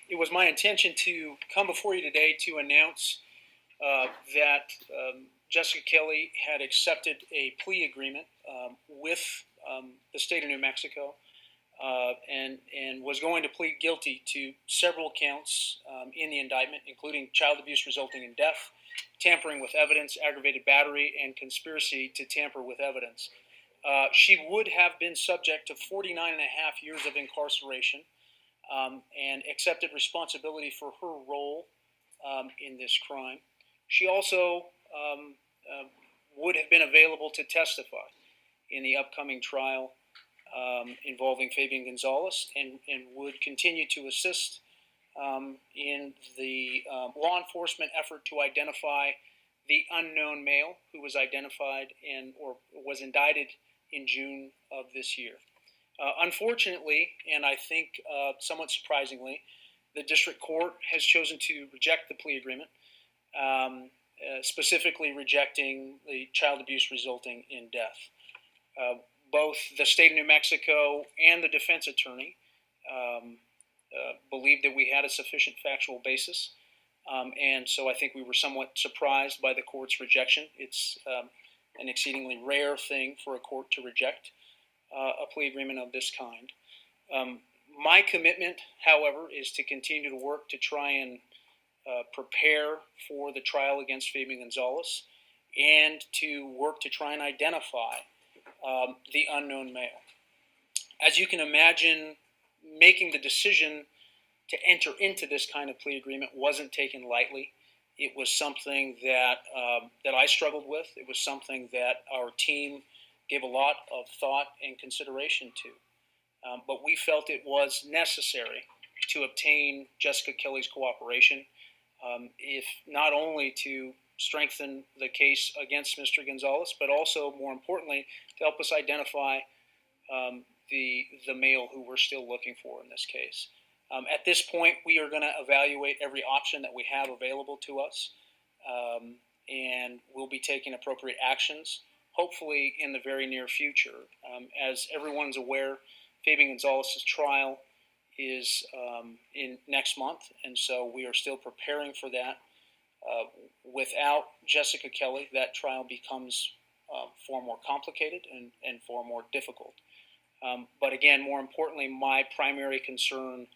It was my intention to come before you today to announce that Jessica Kelley had accepted a plea agreement with the state of New Mexico and was going to plead guilty to several counts in the indictment, including child abuse resulting in death, tampering with evidence, aggravated battery, and conspiracy to tamper with evidence. She would have been subject to 49 and a half years of incarceration and accepted responsibility for her role in this crime. She also would have been available to testify in the upcoming trial involving Fabian Gonzalez and would continue to assist in the law enforcement effort to identify the unknown male who was identified or was indicted in June of this year. Unfortunately, and I think somewhat surprisingly, the district court has chosen to reject the plea agreement, specifically rejecting the child abuse resulting in death. Both the state of New Mexico and the defense attorney believed that we had a sufficient factual basis, and so I think we were somewhat surprised by the court's rejection. It's an exceedingly rare thing for a court to reject a plea agreement of this kind. My commitment, however, is to continue to work to try and prepare for the trial against Fabian Gonzalez and to work to try and identify the unknown male. As you can imagine, making the decision to enter into this kind of plea agreement wasn't taken lightly. It was something that I struggled with. It was something that our team gave a lot of thought and consideration to. But we felt it was necessary to obtain Jessica Kelley's cooperation, if not only to strengthen the case against Mr. Gonzalez, but also, more importantly, to help us identify the male who we're still looking for in this case. At this point, we are going to evaluate every option that we have available to us, and we'll be taking appropriate actions, hopefully in the very near future. As everyone's aware, Fabian Gonzalez's trial is in next month, and so we are still preparing for that. Without Jessica Kelley, that trial becomes far more complicated and far more difficult. But again, more importantly, my primary concern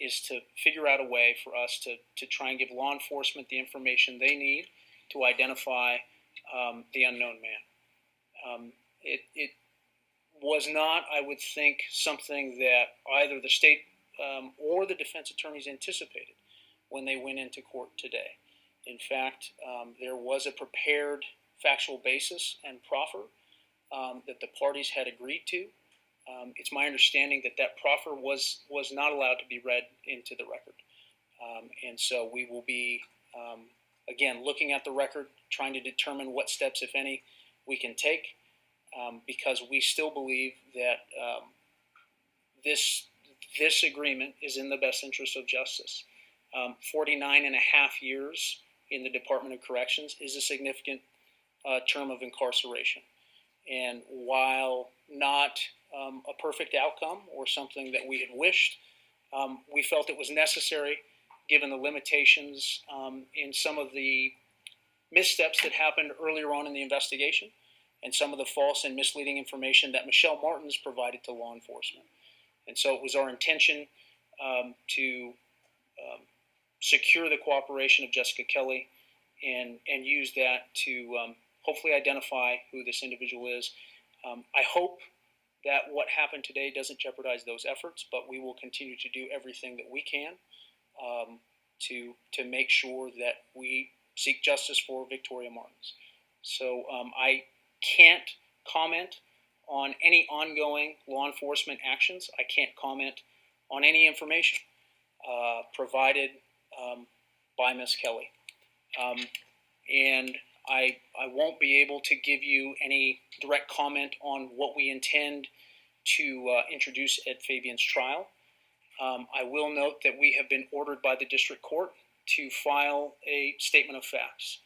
is to figure out a way for us to try and give law enforcement the information they need to identify the unknown man. It was not, I would think, something that either the state or the defense attorneys anticipated when they went into court today. In fact, there was a prepared factual basis and proffer that the parties had agreed to. It's my understanding that that proffer was not allowed to be read into the record. And so we will be, again, looking at the record, trying to determine what steps, if any, we can take, because we still believe that this agreement is in the best interest of justice. 49 and a half years in the Department of Corrections is a significant term of incarceration. And while not a perfect outcome or something that we had wished, we felt it was necessary given the limitations in some of the missteps that happened earlier on in the investigation and some of the false and misleading information that Michelle Martins provided to law enforcement. And so it was our intention to secure the cooperation of Jessica Kelley and use that to hopefully identify who this individual is. I hope that what happened today doesn't jeopardize those efforts, but we will continue to do everything that we can to make sure that we seek justice for Victoria Martins. So I can't comment on any ongoing law enforcement actions. I can't comment on any information provided by Ms. Kelley. And I won't be able to give you any direct comment on what we intend to introduce at Fabian's trial. I will note that we have been ordered by the district court to file a statement of facts,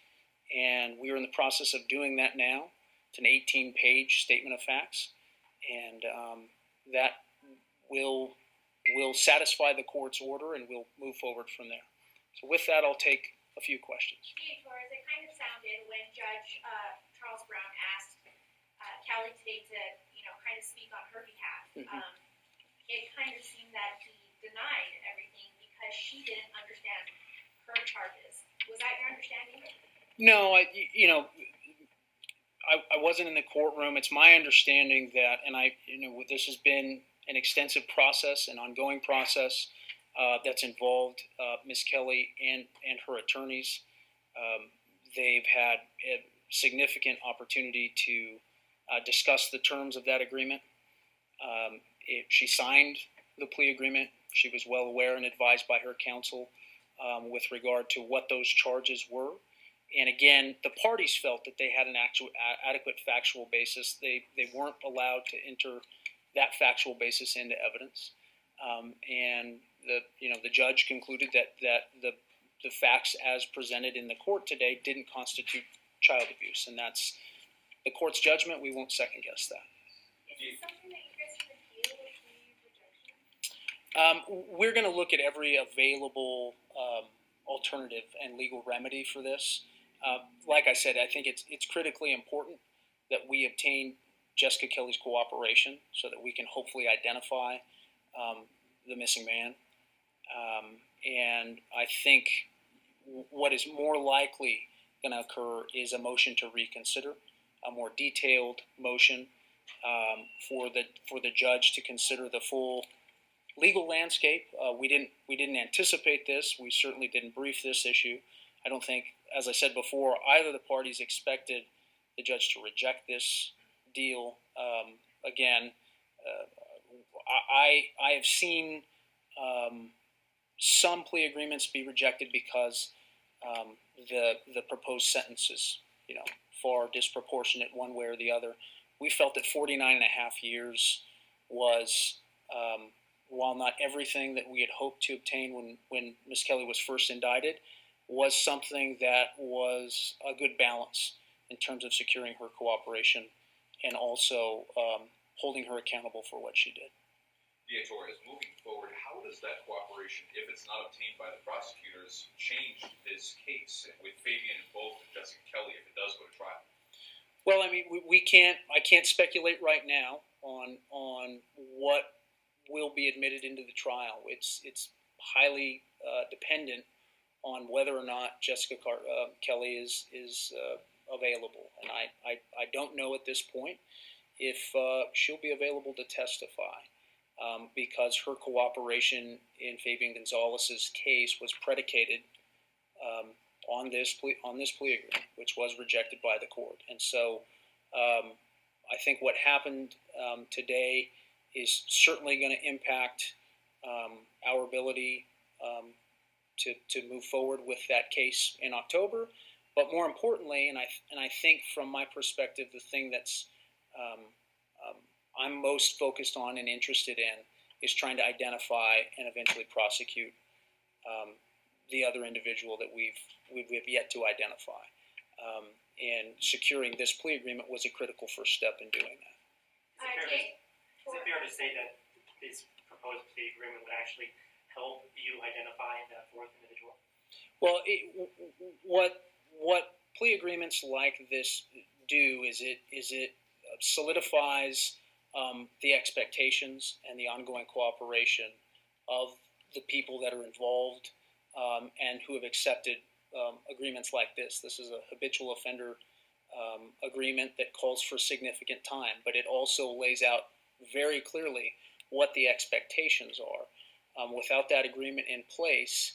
and we are in the process of doing that now. It's an 18-page statement of facts, and that will we'll satisfy the court's order and we'll move forward from there. So with that, I'll take a few questions. Hey, Torres, it kind of sounded when Judge Charles Brown asked Kelley today to, kind of speak on her behalf. It kind of seemed that he denied everything because she didn't understand her charges. Was that your understanding? No, I wasn't in the courtroom. It's my understanding that, and this has been an extensive process, an ongoing process that's involved Ms. Kelley and her attorneys. They've had a significant opportunity to discuss the terms of that agreement. She signed the plea agreement. She was well aware and advised by her counsel with regard to what those charges were. And again, the parties felt that they had an adequate factual basis. They weren't allowed to enter that factual basis into evidence. And the judge concluded that the facts as presented in the court today didn't constitute child abuse, and that's the court's judgment. We won't second guess that. Is it something that you guys can appeal with the rejection? We're going to look at every available alternative and legal remedy for this. Like I said, I think it's critically important that we obtain Jessica Kelley's cooperation so that we can hopefully identify the missing man. And I think what is more likely going to occur is a motion to reconsider, a more detailed motion for the judge to consider the full legal landscape. We didn't anticipate this. We certainly didn't brief this issue. I don't think, as I said before, either the parties expected the judge to reject this deal. Again, I have seen some plea agreements be rejected because the proposed sentence is, far disproportionate one way or the other. We felt that 49 and a half years was, while not everything that we had hoped to obtain when Ms. Kelley was first indicted, was something that was a good balance in terms of securing her cooperation and also holding her accountable for what she did. Torres, moving forward, how does that cooperation, if it's not obtained by the prosecutors, change this case with Fabian involved and Jessica Kelley if it does go to trial? Well, I mean, I can't speculate right now on what will be admitted into the trial. It's highly dependent on whether or not Jessica Kelley is available, and I don't know at this point if she'll be available to testify. Because her cooperation in Fabian Gonzalez's case was predicated on this plea agreement, which was rejected by the court. And so I think what happened today is certainly going to impact our ability to move forward with that case in October. But more importantly, and I think from my perspective, the thing that's I'm most focused on and interested in is trying to identify and eventually prosecute the other individual that we've yet to identify. And securing this plea agreement was a critical first step in doing that. Is it fair to say that this proposed plea agreement would actually help you identify that fourth individual? Well, what plea agreements like this do is it solidifies the expectations and the ongoing cooperation of the people that are involved and who have accepted agreements like this. This is a habitual offender agreement that calls for significant time, but it also lays out very clearly what the expectations are. Without that agreement in place,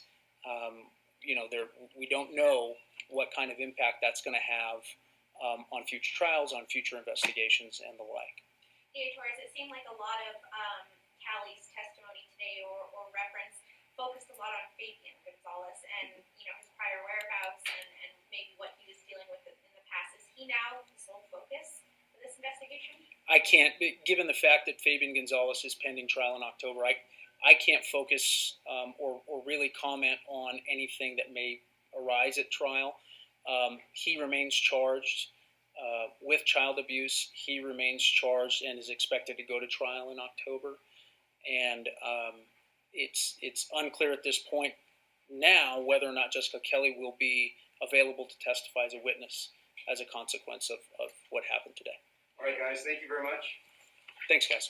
we don't know what kind of impact that's going to have on future trials, on future investigations, and the like. Torres, it seemed like a lot of Callie's testimony today or reference focused a lot on Fabian Gonzalez and his prior whereabouts and maybe what he was dealing with in the past. Is he now the sole focus of this investigation? I can't, given the fact that Fabian Gonzalez is pending trial in October, I can't focus or really comment on anything that may arise at trial. He remains charged with child abuse. He remains charged and is expected to go to trial in October. And it's unclear at this point now whether or not Jessica Kelley will be available to testify as a witness as a consequence of what happened today. All right, guys, thank you very much. Thanks, guys.